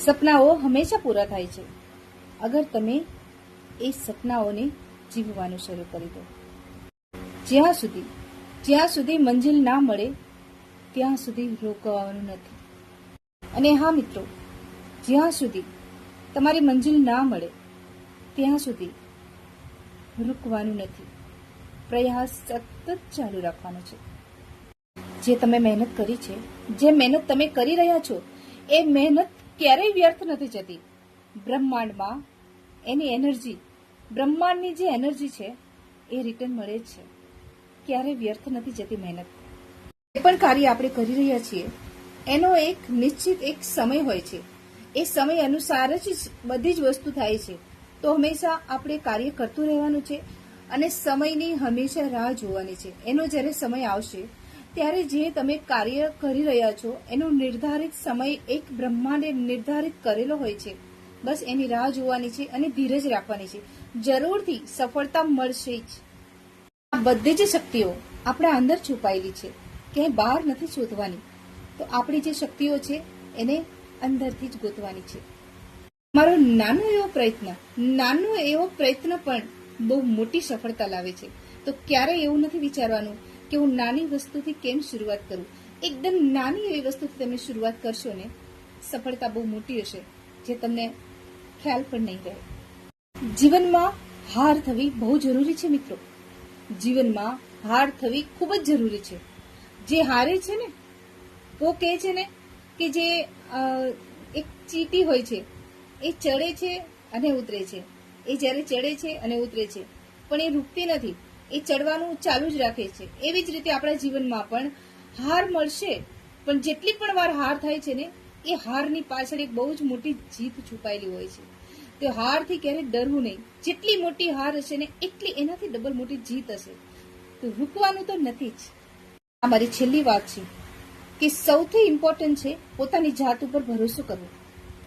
સપનાઓ હંમેશા પૂરા થાય છે અગર તમે એ સપનાઓને જીવવાનું શરૂ કરી દો. જ્યાં સુધી મંજિલ ના મળે ત્યાં સુધી રોકવાનું નથી. અને હા મિત્રો, જ્યાં સુધી તમારી મંજિલ ના મળે ત્યાં સુધી રૂકવાનું નથી. પ્રયાસ સતત ચાલુ રાખવાનો છે. જે તમે મહેનત કરી છે, જે મહેનત તમે કરી રહ્યા છો, એ મહેનત ક્યારેય વ્યર્થ નથી જતી. બ્રહ્માંડમાં એની એનર્જી, બ્રહ્માંડની જે એનર્જી છે એ રિટર્ન મળે જ છે. ક્યારેય વ્યર્થ નથી જતી મહેનત. જે પણ કાર્ય આપણે કરી રહ્યા છીએ એનો એક નિશ્ચિત એક સમય હોય છે. એ સમય અનુસાર જ બધી જ વસ્તુ થાય છે. તો હંમેશા આપણે કાર્ય કરતું રહેવાનું છે અને સમયની હંમેશા રાહ જોવાની છે. એનો જ્યારે સમય આવશે ત્યારે જે તમે કાર્ય કરી રહ્યા છો એનો નિર્ધારિત સમય એક બ્રહ્માંડે નિર્ધારિત કરેલો હોય છે. બસ એની રાહ જોવાની છે અને ધીરજ રાખવાની છે. જરૂરથી સફળતા મળશે જ. આ બધી જ શક્તિઓ આપણા અંદર છુપાયેલી છે, ક્યાંય બહાર નથી શોધવાની. તો આપણી જે શક્તિઓ છે એને અંદરથી જ ગોતવાની છે. મારો નાનો એવો પ્રયત્ન પણ બહુ મોટી સફળતા લાવે છે. તો ક્યારેય એવું નથી વિચારવાનું કે હું નાની વસ્તુથી કેમ શરૂઆત કરું. એકદમ નાની એવી વસ્તુથી તમે શરૂઆત કરશો ને, સફળતા બહુ મોટી હશે જે તમને ખ્યાલ પણ નહીં રહે. જીવનમાં હાર થવી બહુ જરૂરી છે મિત્રો. જીવનમાં હાર થવી ખૂબ જ જરૂરી છે. જે હારે છે ને તો કહે છે ને કે જે એક ચીટી હોય છે એ ચડે છે અને ઉતરે છે. એ જ્યારે ચડે છે અને ઉતરે છે પણ એ રૂકતી નથી. એ ચડવાનું ચાલુ જ રાખે છે. એવી જ રીતે આપણા જીવનમાં પણ હાર મળશે, પણ જેટલી પણ વાર હાર થાય છે ને એ હારની પાછળ એક બહુ જ મોટી જીત છુપાયેલી હોય છે. તો હારથી ક્યારેય ડરવું નહીં. જેટલી મોટી હાર હશે ને એટલી એનાથી ડબલ મોટી જીત હશે. તો રૂકવાનું તો નથી જ. આ મારી છેલ્લી વાત છે કે સૌથી ઇમ્પોર્ટન્ટ છે પોતાની જાત ઉપર ભરોસો કરવો,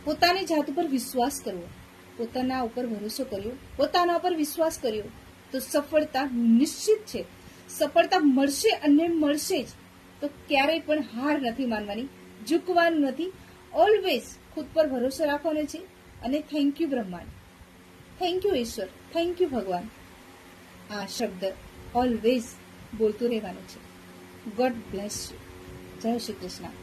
પોતાની જાત ઉપર વિશ્વાસ કરવો. પોતાના ઉપર ભરોસો કર્યો, પોતાના ઉપર વિશ્વાસ કર્યો તો સફળતા નિશ્ચિત છે. સફળતા મળશે અને મળશે જ. તો ક્યારેય પણ હાર નથી માનવાની, ઝૂકવાનું નથી. ઓલવેઝ ખુદ પર ભરોસો રાખવાનો છે. અને થેન્ક યુ બ્રહ્માંડ, થેન્ક યુ ઈશ્વર, થેન્ક યુ ભગવાન. આ શબ્દ ઓલવેઝ બોલતું રહેવાનું છે. God bless you. જય શ્રી કૃષ્ણ.